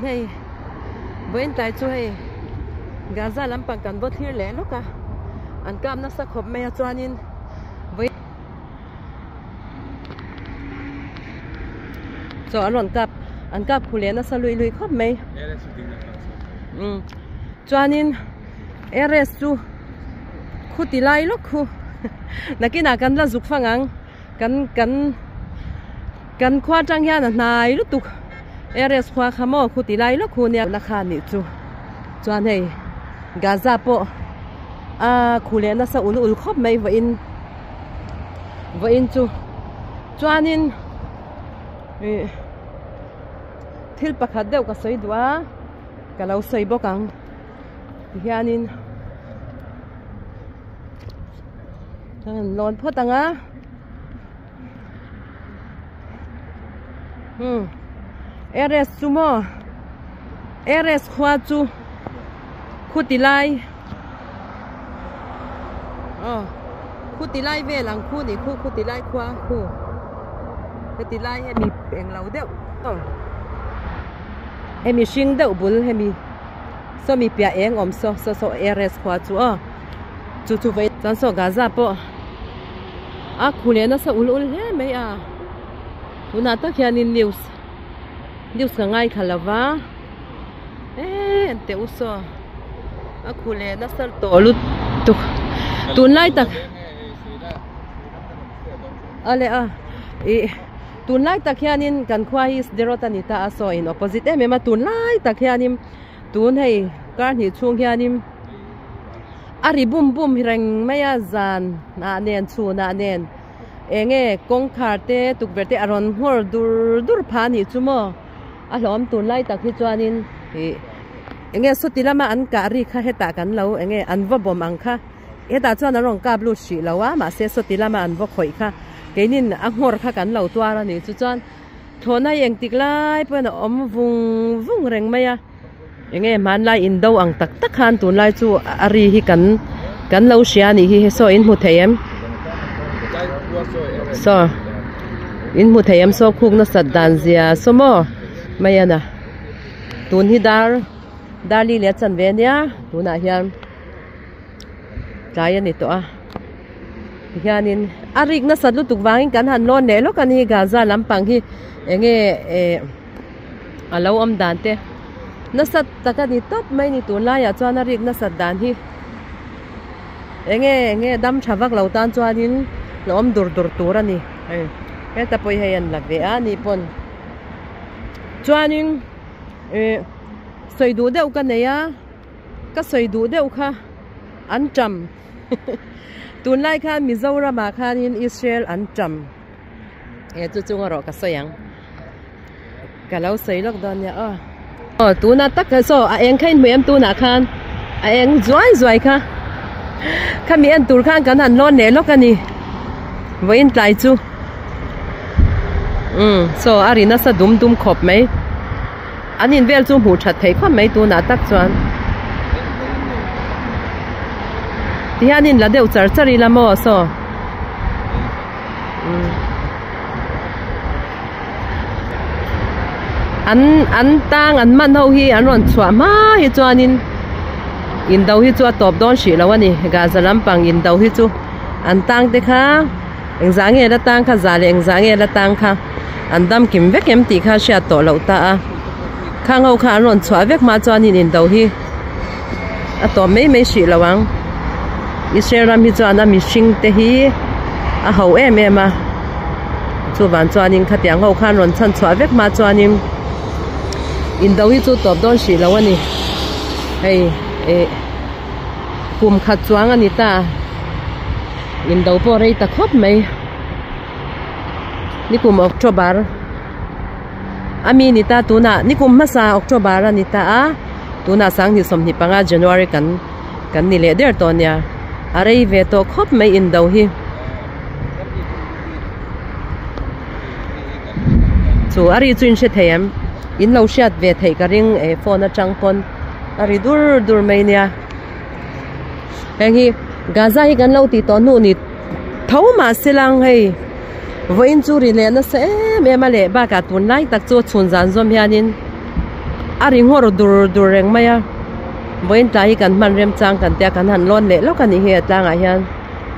Hey với tại chỗ hey Gaza làm bằng cảnh vật thlir lẽ lúc à anh cam nó sắc hộp mẹ cho nên với cho anh cặp khu lẽ nó sẽ lùi khóc mẹ cho nên RSU khu tì lai lúc khu nãy kia nào cần là dục phăng ăn cần khoa trang nha là này lúc tục RS khoa khám mò khu tì lai lúc khu nè là khá nị chú cho này Gaza po khu lẽ nó sẽ ul khóc mày vậy chú cho nên thil pakhat deuh ka soi dua ka lo soi bawk ang hianin lon phot anga RS sumo RS khwa chu khutilai khutilai ve lang khu ni khutilai khwa khutilai mi peng lau deuh hemi sing deuh bul hemi so mi pia eng om so RS khwa chu ve chan so Gaza po khule na sa ul he mai tuna ta khianin news ka ngai khalawa ante uso khule na sal to lut tu tun lai tak ale tun lai tak hianin kan khwa hi derota ta aso in opposite ma tun lai tak hianim tun hei kar ni chung hianim ari bum reng maya zan na nen chu na nen enge kong kharte tukberte aron hor dur phani chumo alom tun lai tak hi chuanin enge sotilama an ka ri kha heta kan lo enge an va bom ang kha eta chuan arong ka blu shi lawa ma se sotilama an va khoi kha kenin angor kha kan lo tuara ni chu chuan thona yeng tiklai pena om vung reng maya enge man lai in do ang tak khan tun lai chu ari hi kan lo sia ni hi so in mu theyem so in mu theyem so khuk na sat dan zia somo maya na tun hi dar li le chan ve nia tuna hian tlai ani to hianin arik na sat lu tuk wangin kan han lon ne lo kan hi Gaza lampang hi enge alo om dan te na sat takani top mai ni tun la ya chuan arik na sat dan hi enge dam thawak lo tan chuanin lom dur tur ani eta poi hayan lagve ani pon chuanin soidu deuh ka neya ka soidu deuh kha Anțam tun lai khan Mizoram khan in Israel Anțam chu chunga ro ka soyang ka lo soi lok don ya tuna tak ka so eng khain mem tuna khan eng zoi kha khami an tur khan kan han lon ne lok ani voin tlai chu so arina sa dum khop mai anin vel chu mu that thei khom mai tuna tak chuan tianin la deuh chari la mo so an tang an man ho hi an ron chua ma hi chuanin in do hi chu top don shi lawani Gaza lampang in do hi chu an tang te kha engzange la tang kha zale engzange la tang kha an dam kim vek em ti kha sha to lo ta khang ho kha ron chua vek ma chuanin in do hi a to mai shi lawang Israel ram hi chuan a mihring te hi a ho em chu van chuanin khatiang ho khan ron chan chua vek ma chuanin in do hi chu top don shi lawani hei kum khat chuang ani ta in do po rei ta khop mai ni kum October ami ni ta tuna ni kum masa October ani ta tuna sang ni som ni panga January kan ni le der to nya arei ve to khop mai in do hi chu ari chuin she theyam in lo shat ve thei ka ring phone a chang pon ari dur mai nia hi Gaza hi kan lo ti to nu ni thau ma silang hei voin chu ri le na se me ma le ba ka tun lai tak chu chun zan zom hianin ring hor dur reng maya boin tai kan man rem chang kan tia kan han lon le lo kan ni he tanga hian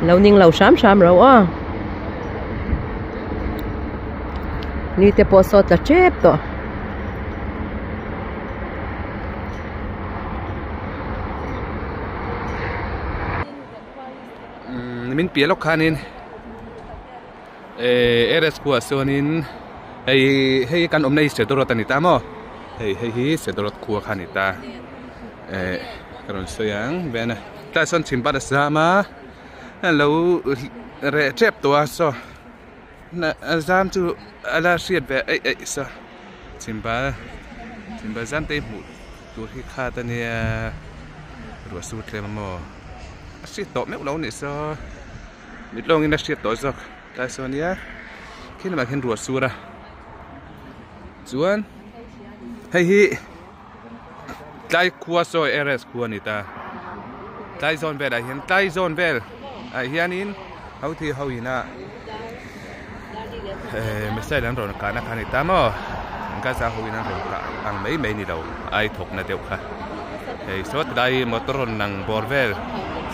lo ning lo sham ro a ni te po so ta chep to min pielo khanin eres ku asonin hei kan omnei se dorot ani ta mo hei se dorot ku khanita karon soyang bena ta son chimpa da sama lo re chep to so na azam tu ala siat ve so chimpa zan te mu tu hi kha ta ne ro su tle mo siat to me lo ni so mit long in siat to so ta so nia kin ma kin ro su ra chuan hei tlai khua so eres khua ni ta tlai zon vel a hian tlai zon vel a hianin hau thi hau ina mesai lan ron kana khani ta mo Gaza hau ina ron ka ang mei ni lo ai thok na deu kha hei so tlai motoron nang borvel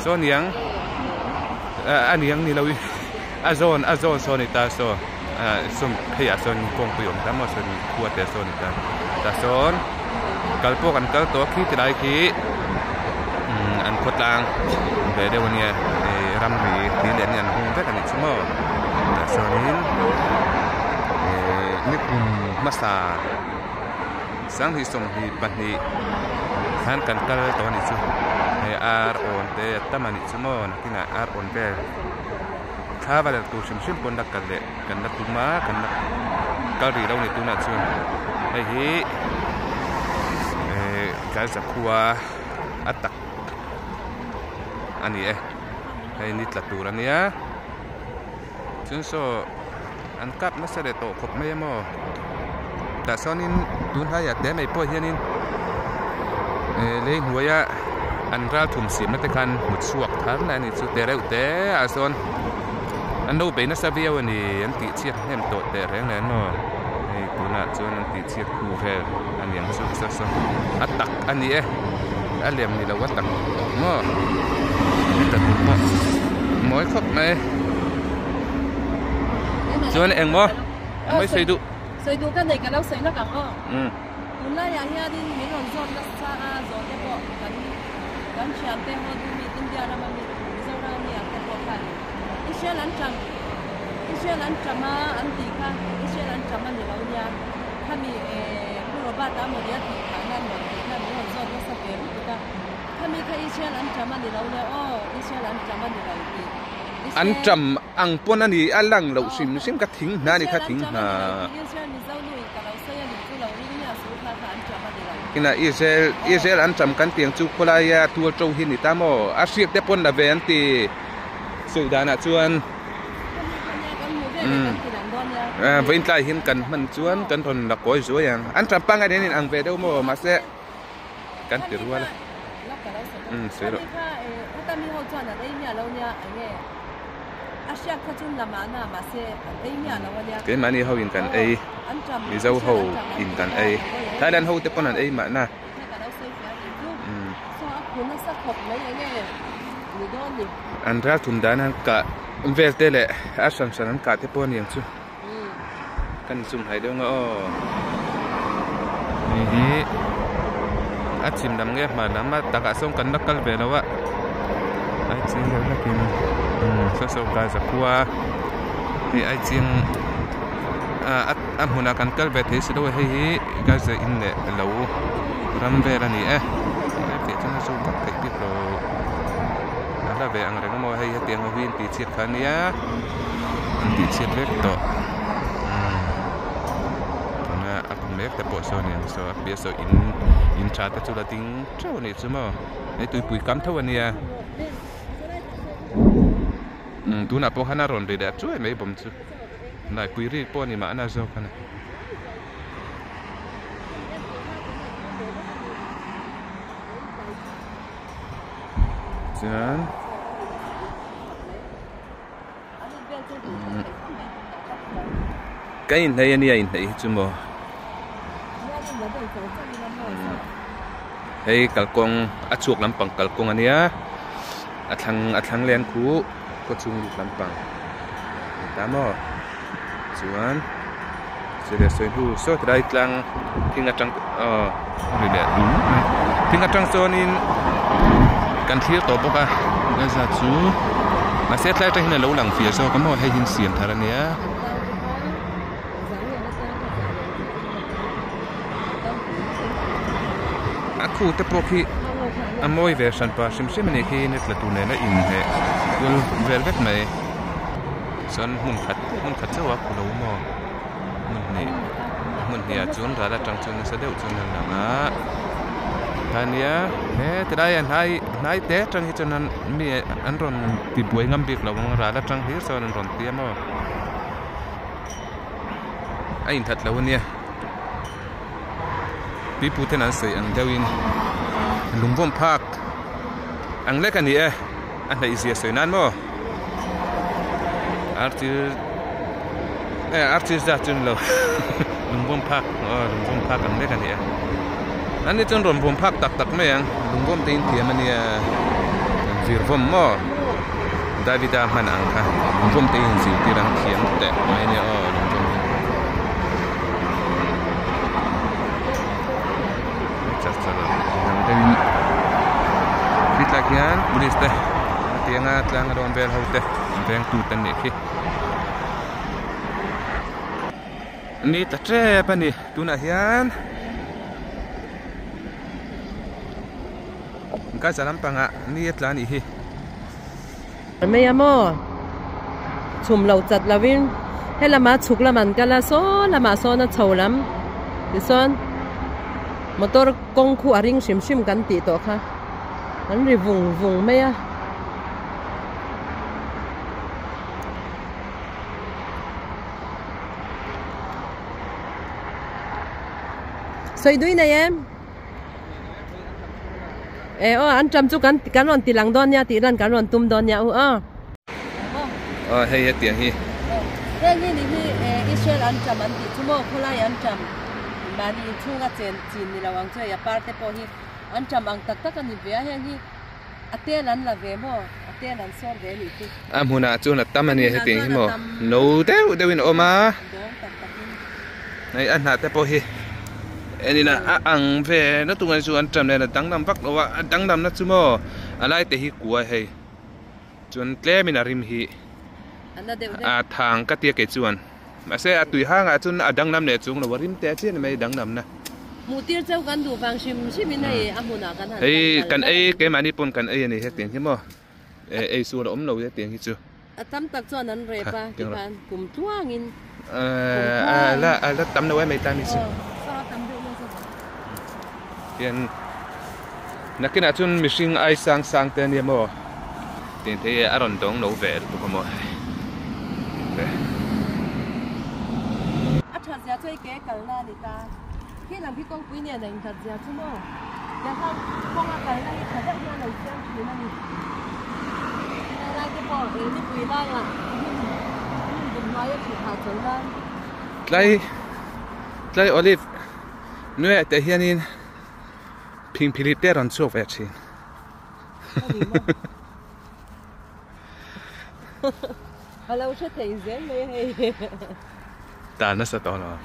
so niang aniang ni lo azon so ni ta so sum phei a son kong puyom ta mo son khua te so ni ta son kalpo kan kal to khi tilai khi an khotlang be de wania ram ri ti len yan hung ve kan chmo ta sonin ni masa sang hi som hi pani han kan kal to ni chu ar on te tamani chmo nakina ar on be kha va tu sim pon dak kal le kan na tuma kan na kal ri lo ni tu na chu hi Gaza khua atak ani hay nit la tur ania chun so an kap na sare to khop mai mo ta sonin tun ha ya te mai po hianin le huaya an ral thum sim na te kan mut suak thar na ni chu te reu te a son an do be na savia ani an ti chiat hem to te reng na no tuna chun an ti chiat khu vel an yang chu so atak ani alem ni lo watak mo ta mo moi khop mai chun eng mo mai sei du kan nei ka lo sei na ka ho tuna ya hian din min on zon na sa a zon te po kan chiam te ho du mi india na ma mi zora mi a te po kan Israel chama an ti kha Israel chama ni lo nya khami ku ba ta mo ya ti kha na mo ti na mo zo na sa pe ru ta khami kha Israel chama ni lo nya Israel chama ni lo ti an cham ang pon ani alang lo sim ka thing na ni kha thing na Israel ni zo lui ka lo sa ya ni chu lo ri nya su kha an chama ni lo kina Israel an cham kan tiang chu khola ya tu chou hin ni ta mo a siek te pon da ve an ti sui da na chuan với lại hiện cần mình chuan cần thôn là coi rồi à anh chăm băng cái này ăn về đâu mà sẽ cần tiền luôn sẽ rồi cái mà này hậu in cần ấy vì dâu hậu in cần ấy Thái Lan hậu tiếp con ấy mà na anh ra thùng đá anh cả về đây lệ anh sẵn anh cả tiếp con nhiều chứ kan sum hai dong hi achim dam nge ma lama taka song kan nakal ve lawa ai ching lo lakin so Gaza khua hi ai ching huna kan kal ve the sido hi Gaza in le lo ram ve la ni te chana so bak te pi pro ala ve ang reng mo hi tiang ho hin ti chiat khania an ti chiat lek to mek te po so ni so bia so in cha ta chu la ting chau ni chu mo ai tui pui kam thau ania tu na po hana ron de da chu mai bom chu nai pui ri po ni ma na zo kana jan cái này chu mo hei kalkong achuk lampang kalkong ania athlang len khu ko chung lampang tamo chuan sele soi hu so trai tlang thinga tang ri le thinga tang zonin kan thlir to boka Gaza chu ma set lai ta hin lo lang fia so kamo hei hin siam tharania khu te po khi amoi version pa sim ne khi net la tu ne na in he gul velvet mai son mun khat chawa ku lo mo mun ne chun ra la tang chun sa deu chun na ma tania he te dai an hai te tang hi chun an mi an ron ti buai ngam bik lo ra la tang hi so an ron ti mo ai in that lo nia pi puten an sei ang dewin lungvom park ang lek ani an hai isia sei nan mo artil za chun lo lungvom park ang lek ani an ni chun rom vom park tak me ang lungvom tin thiam ani virvom mo davida man ang kha lungvom tin zi tirang thiam te mai ni lungvom Dit lagian bulis teh tianga tlang ron bel haute beng tu tan ni khi ni ta tre pa ni tuna hian ka salam panga ni tlan hi me amo chum lo chat lawin helama chuk laman kala so lama so na cholam ti son motor kong khu aring sim kan ti to kha an ri vung me a soi dui na em an cham chu kan ron ti lang don nya ti ran kan ron tum don nya hei tiang hi ni Israel an cham an ti chumo khulai an cham mani chunga chen chin ni lawang choi ya parte po hi an cham ang tak ani ve he hi aten an la ve mo aten an sor ve ni ti amhuna chu na tamani he ting hi mo no dewin oma nei an na te po hi enina ang ve na tungan chu an cham le na dangnam vak lo wa dangnam na chu mo alai te hi kuwa hei chun tlemin arim hi thang ka tia ke chuan mà xe tùy hang chun dang nam ne chung lo warim te chen mai dang nam na mutir chau kan du bang sim nei amuna kan han kan ke mani pon kan ni he tiang hi mo su lo om lo he tiang hi chu atam tak chuan an re pa ti ban kum tuang in la tam no mai ta mi chu hian nakina chun mishing ai sang te ni mo tin the aron dong no ve ko mo giờ chơi kế cẩn là đi ta khi làm cái con quý nhà này thật giờ chứ mò giờ không con là cẩn là thật rất là nổi tiếng quý này này cái bỏ cái quý này là đừng nói cái hạt trứng đây lại olive nuôi tại hiện in pin pilit để ăn súp vậy chứ hello sẽ thấy dễ mấy ta nó sẽ to nó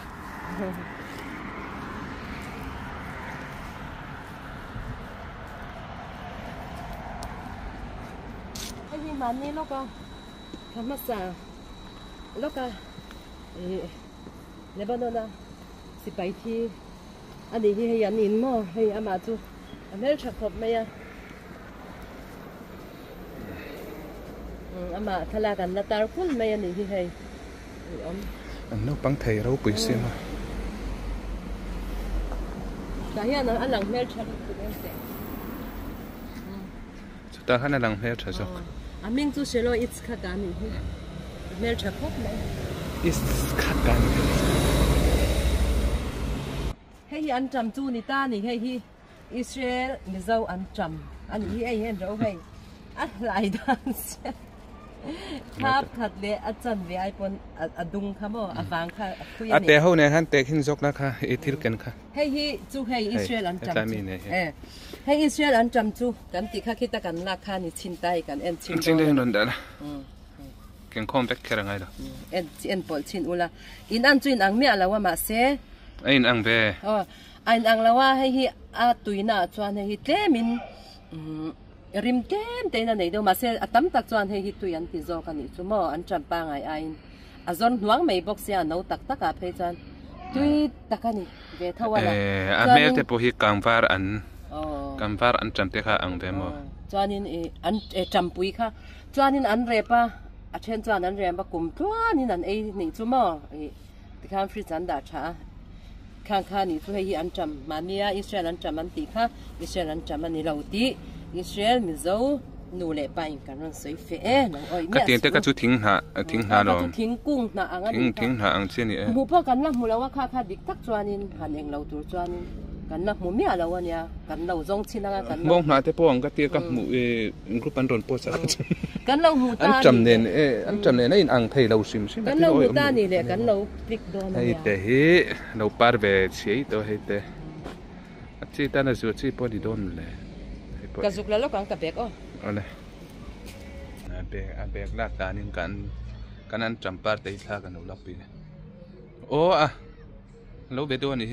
cái gì mà nè nó con làm乜sao nó con Lebanon à si bài thi anh đi hay anh in mà hay anh mà chú anh hết chặt hộp mấy à anh mà thay làกันละตาพุ่นmấy anh đi hay anh nấu băng thầy rau bưởi xiêm à cái hiện nó anh làm hết chặt chúng ta hắn làm hết chặt rồi anh mình chú sẽ lo ít khát gan đi hết chặt hộp mấy ít khát gan hay anh chăm chú ni ta ni hay Israel ni giàu anh chăm anh hi ai hen rồi hay anh lại đó ครับขัดเลยอาจารย์วิไอปนอดุงค่ะบ่อฟังค่ะคุย อา เนี่ เตะ ย เขาเนี่ยฮันเตะหินซกนะคะทิลกันค่ะ ให้จูให้อิสราเอลอันจำจูให้อิสราเอลอันจำจูกันติค่ะคิดกันราคานี่ชินไตกันเอ็นชิน จริงได้นนเด้อเก่งคอมแบกแค่ไงล่ะเอ็นปอลชินอุละอินอันจูอินอังเมียละว่ามาเสไอ้อังเบอินอังละว่าให้อาตุยน่าจวนให้เตมินริมเต็มเตนไหนเดียวมาเสอตั้มตักจวนให้ตุยันติโจกันนี่ชั่วโมงอันจำปางไออาจอนหวังไม่บอกเสียนเอาตักกับเพจันตุยตักนี่เวทว่าละอเมริกาพวกฮิกังฟาร์อันจำเตค่ะอังเบมจวนนี้อันจำปุยค่ะจวนนี้อันเรปะอาเช่นจวนอันเรปะกลุ่มจวนนี้นั่นนี่ชั่วโมงที่ข้ามฟรีจันดาชาข้างนี่ช่วยอันจำมาเมียอิสราเอลอันจำมันตีค่ะอิสราเอลอันจำมันนี่เราตีอิสราเอลมิโซนูเล่ไปกันนั่นสวยเฟ้น้องอ้อยก็เตียนแต่ก็จุทิ้งหาลงทิ้งกุ้งน่ะอังทิ้งหาอังเช่นนี้หมู่พ่อกันละหมู่แล้วว่าข้าดิกทักจวนนินหันเองเราตัวจวนนินกันละหมู่เมียเราวันเนี่ยกันเราจงชินนะกันมองหาแต่พวกก็เตียกับหมู่กรุ๊ปอันโดนโพสกันเราหูตาอันจำเนี่ยนั่นอังไทยเราซิมใช่ไหมกันเราหูตานี่แหละกันเราพลิกโดนให้แต่เฮ้เราปาร์เวเชียตัวให้แต่ที่ตาน่ะสุดที่พอดีโดนเลยกระสุกแล้วกังกระเบกเอาเลยเบกลากตานี่กันนั้นจำปาร์เตยท่ากันเราลับไปโอ้อะเราเบ็ดตัวนี้